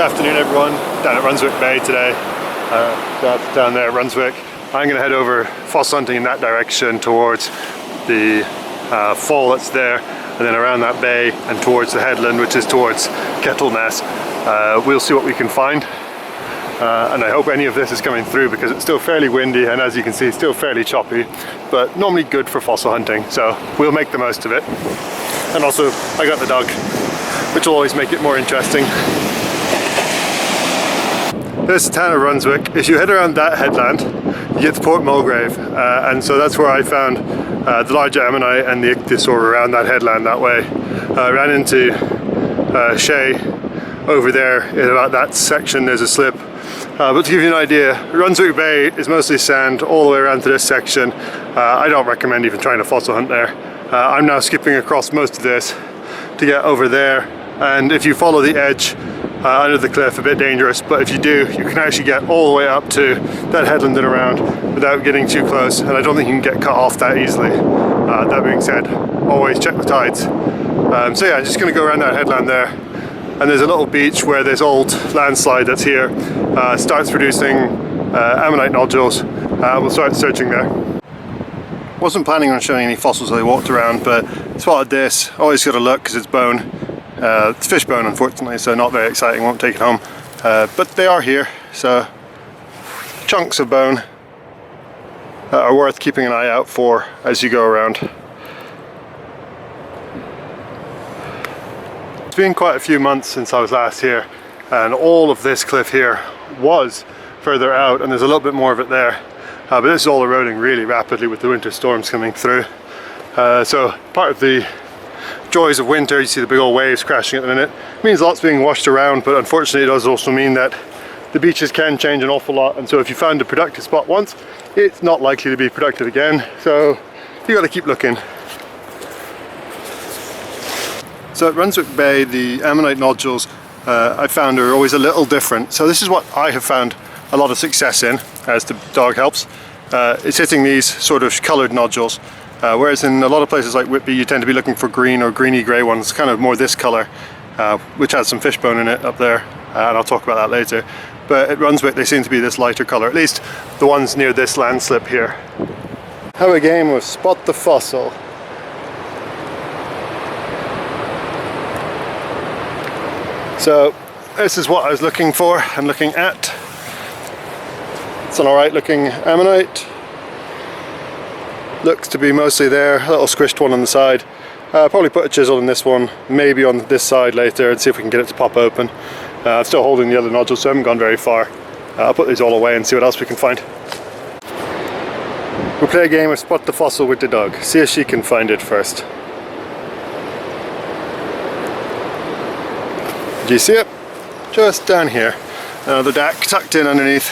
afternoon everyone, down at Runswick Bay today. That's down there at Runswick. I'm going to head over fossil hunting in that direction towards the fall that's there, and then around that bay and towards the headland, which is towards Kettleness. We'll see what we can find, and I hope any of this is coming through because it's still fairly windy and, as you can see, still fairly choppy, but normally good for fossil hunting, so we'll make the most of it. And also I got the dog, which will always make it more interesting. There's the town of Runswick. If you head around that headland, you get to Port Mulgrave, and so that's where I found the larger ammonite and the ichthyosaur around that headland that way. I ran into Shay over there in about that section. There's a slip. But to give you an idea, Runswick Bay is mostly sand all the way around to this section. I don't recommend even trying to fossil hunt there. I'm now skipping across most of this to get over there, and if you follow the edge under the cliff, a bit dangerous, but if you do, you can actually get all the way up to that headland and around without getting too close, and I don't think you can get cut off that easily. That being said, always check the tides. So yeah, I'm just going to go around that headland there, and there's a little beach where this old landslide that's here starts producing ammonite nodules. We'll start searching there. Wasn't planning on showing any fossils as I walked around, but spotted this. Always got to look because it's bone. It's fish bone, unfortunately, so not very exciting, won't take it home. But they are here, so chunks of bone that are worth keeping an eye out for as you go around. It's been quite a few months since I was last here, and all of this cliff here was further out, and there's a little bit more of it there. But this is all eroding really rapidly with the winter storms coming through. So part of the joys of winter, you see the big old waves crashing at the minute. It means lots being washed around, but unfortunately it does also mean that the beaches can change an awful lot, and so if you found a productive spot once, it's not likely to be productive again, so you got to keep looking. So at Runswick Bay, the ammonite nodules I found are always a little different. So this is what I have found a lot of success in, as the dog helps. It's hitting these sort of coloured nodules. Whereas in a lot of places like Whitby, you tend to be looking for green or greeny grey ones, kind of more this colour, which has some fish bone in it up there, and I'll talk about that later. But at Runswick they seem to be this lighter colour, at least the ones near this landslip here. Have a game of Spot the Fossil. So this is what I was looking for and looking at. It's an alright looking ammonite. Looks to be mostly there, a little squished one on the side. Probably put a chisel in this one, maybe on this side later, and see if we can get it to pop open. I'm still holding the other nodules, so I haven't gone very far. I'll put these all away and see what else we can find. We'll play a game of Spot the Fossil with the dog. See if she can find it first. Do you see it? Just down here. The duck tucked in underneath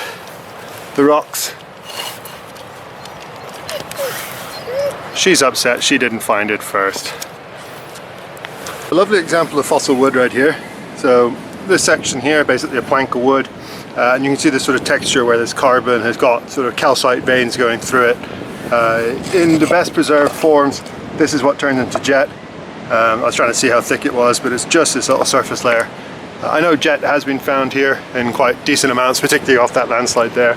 the rocks. She's upset she didn't find it first. A lovely example of fossil wood right here. So this section here, basically a plank of wood, and you can see this sort of texture where this carbon has got sort of calcite veins going through it. In the best preserved forms, this is what turns into jet. I was trying to see how thick it was, but it's just this little surface layer. I know jet has been found here in quite decent amounts, particularly off that landslide there,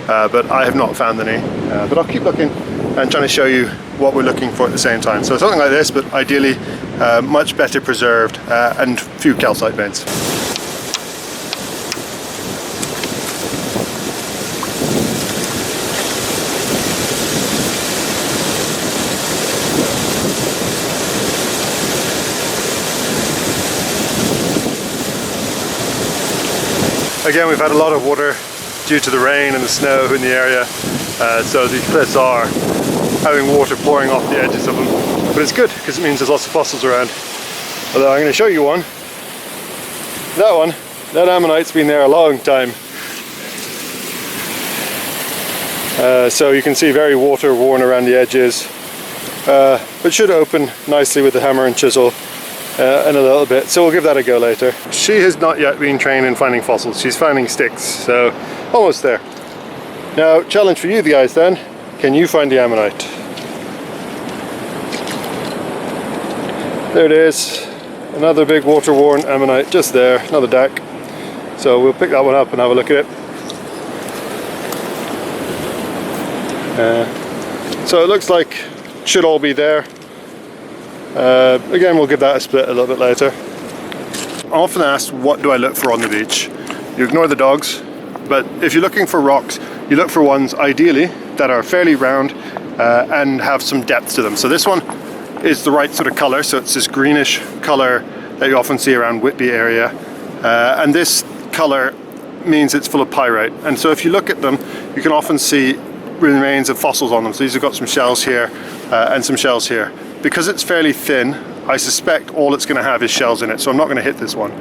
but I have not found any. But I'll keep looking and trying to show you what we're looking for at the same time. So something like this, but ideally much better preserved and few calcite veins. Again, we've had a lot of water due to the rain and the snow in the area, so these cliffs are having water pouring off the edges of them. But it's good because it means there's lots of fossils around. Although I'm going to show you one. That ammonite's been there a long time. So you can see very water worn around the edges, but should open nicely with the hammer and chisel in a little bit, so we'll give that a go later. She has not yet been trained in finding fossils, she's finding sticks, so almost there. Now, challenge for you guys then, can you find the ammonite? There it is, another big water-worn ammonite just there, another deck. So we'll pick that one up and have a look at it. So it looks like it should all be there. Again, we'll give that a split a little bit later. I'm often asked, what do I look for on the beach? You ignore the dogs, but if you're looking for rocks, you look for ones ideally that are fairly round and have some depth to them. So this one is the right sort of color, so it's this greenish color that you often see around Whitby area, and this color means it's full of pyrite. And so if you look at them, you can often see remains of fossils on them. So these have got some shells here and some shells here. Because it's fairly thin, I suspect all it's going to have is shells in it, so I'm not going to hit this one.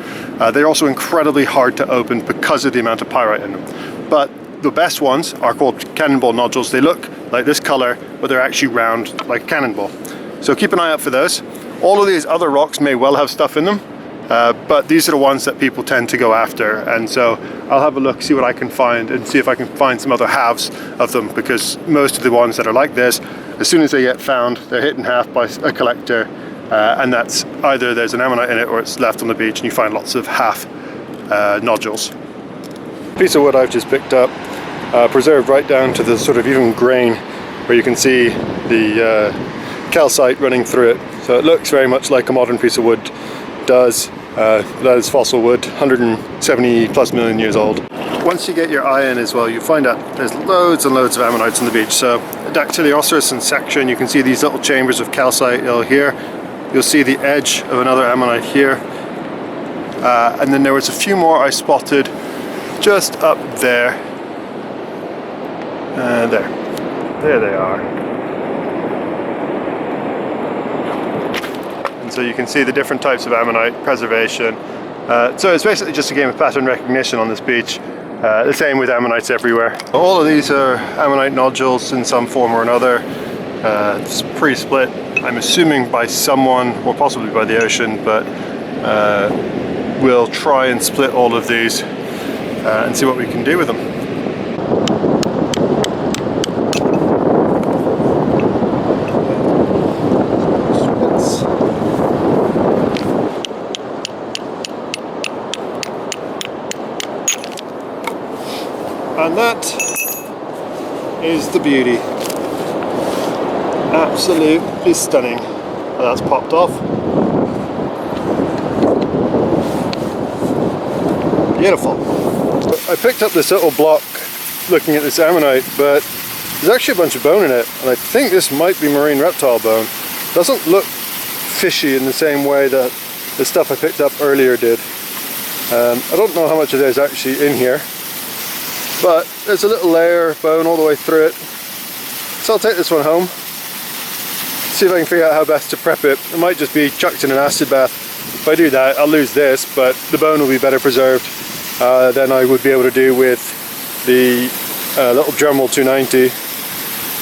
They're also incredibly hard to open because of the amount of pyrite in them. But the best ones are called cannonball nodules. They look like this color, but they're actually round like a cannonball. So keep an eye out for those. All of these other rocks may well have stuff in them, but these are the ones that people tend to go after. And so I'll have a look, see what I can find, and see if I can find some other halves of them, because most of the ones that are like this, as soon as they get found, they're hit in half by a collector, and that's either there's an ammonite in it or it's left on the beach and you find lots of half nodules. Piece of wood I've just picked up, preserved right down to the sort of even grain, where you can see the calcite running through it. So it looks very much like a modern piece of wood does. That is fossil wood, 170 plus million years old. Once you get your eye in as well, you find out there's loads and loads of ammonites on the beach. So Dactylioceras in section, you can see these little chambers of calcite here. You'll see the edge of another ammonite here. And then there was a few more I spotted just up there. There they are. And so you can see the different types of ammonite preservation. So it's basically just a game of pattern recognition on this beach. The same with ammonites everywhere. All of these are ammonite nodules in some form or another. It's pre-split, I'm assuming by someone, or possibly by the ocean, but we'll try and split all of these and see what we can do with them. And that is the beauty. Absolutely stunning. And that's popped off. Beautiful. I picked up this little block looking at this ammonite, but there's actually a bunch of bone in it, and I think this might be marine reptile bone. Doesn't look fishy in the same way that the stuff I picked up earlier did. I don't know how much of it is actually in here, but there's a little layer of bone all the way through it. So I'll take this one home, see if I can figure out how best to prep it. It might just be chucked in an acid bath. If I do that, I'll lose this, but the bone will be better preserved than I would be able to do with the little Dremel 290.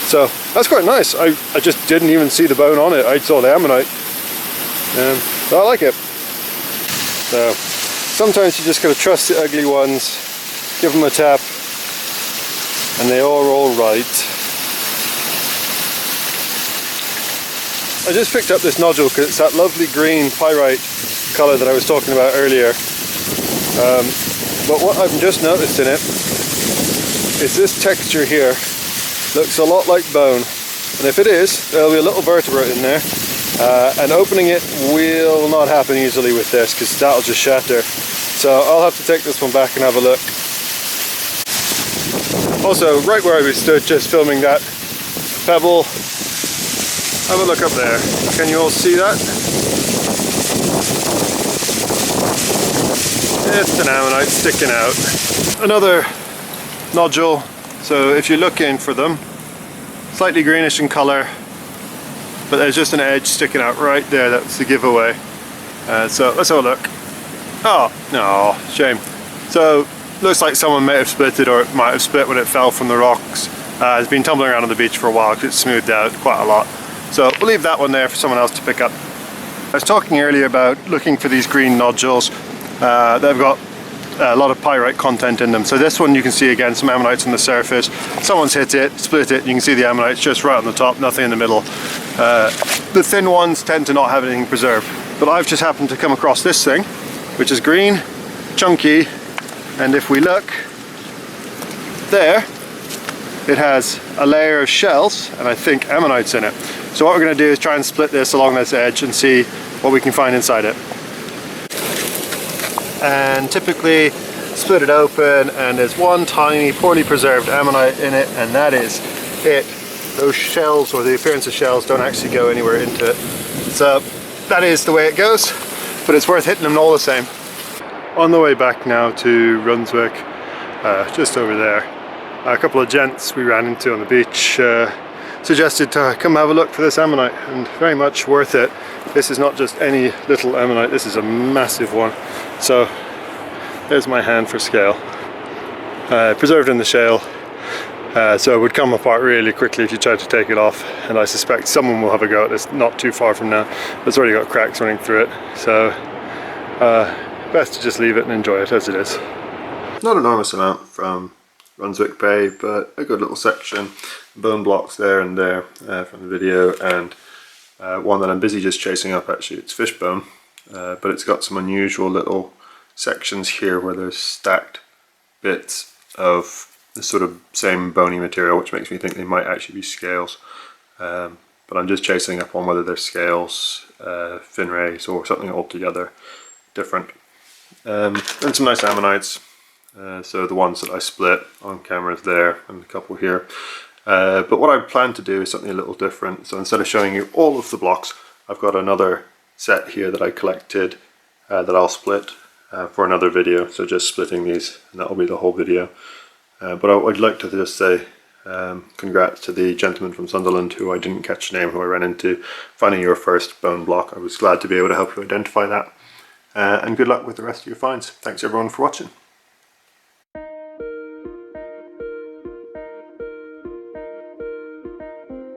So that's quite nice. I just didn't even see the bone on it. I saw the ammonite. So I like it. So sometimes you just gotta trust the ugly ones, give them a tap, and they are all right. I just picked up this nodule because it's that lovely green pyrite colour that I was talking about earlier. But what I've just noticed in it is this texture here looks a lot like bone. And if it is, there'll be a little vertebrate in there. And opening it will not happen easily with this because that'll just shatter. So I'll have to take this one back and have a look. Also, right where I was stood just filming that pebble, have a look up there. Can you all see that? It's an ammonite sticking out. Another nodule. So if you're looking for them, slightly greenish in colour, but there's just an edge sticking out right there. That's the giveaway. So let's have a look. Oh, no, shame. So looks like someone may have split it, or it might have split when it fell from the rocks. It's been tumbling around on the beach for a while because it's smoothed out quite a lot. So we'll leave that one there for someone else to pick up. I was talking earlier about looking for these green nodules. They've got a lot of pyrite content in them. So this one you can see again some ammonites on the surface. Someone's hit it, split it, you can see the ammonites just right on the top, nothing in the middle. The thin ones tend to not have anything preserved. But I've just happened to come across this thing, which is green, chunky, And if we look there, it has a layer of shells and I think ammonites in it. So what we're going to do is try and split this along this edge and see what we can find inside it. And typically split it open and there's one tiny poorly preserved ammonite in it, and that is it. Those shells, or the appearance of shells, don't actually go anywhere into it. So that is the way it goes, but it's worth hitting them all the same. On the way back now to Runswick, just over there, a couple of gents we ran into on the beach suggested to come have a look for this ammonite, and very much worth it. This is not just any little ammonite, this is a massive one. So there's my hand for scale. Preserved in the shale, so it would come apart really quickly if you tried to take it off, and I suspect someone will have a go at this not too far from now. It's already got cracks running through it, so best to just leave it and enjoy it as it is. Not an enormous amount from Runswick Bay, but a good little section. Bone blocks there and there from the video, and one that I'm busy just chasing up actually. It's fish bone, but it's got some unusual little sections here where there's stacked bits of the sort of same bony material, which makes me think they might actually be scales. But I'm just chasing up on whether they're scales, fin rays, or something altogether different. And some nice ammonites. So the ones that I split on cameras there, and a couple here. But what I plan to do is something a little different. So instead of showing you all of the blocks, I've got another set here that I collected that I'll split for another video. So just splitting these, and that'll be the whole video. But I'd like to just say congrats to the gentleman from Sunderland who I didn't catch the name, who I ran into, finding your first bone block. I was glad to be able to help you identify that. And good luck with the rest of your finds. Thanks everyone for watching.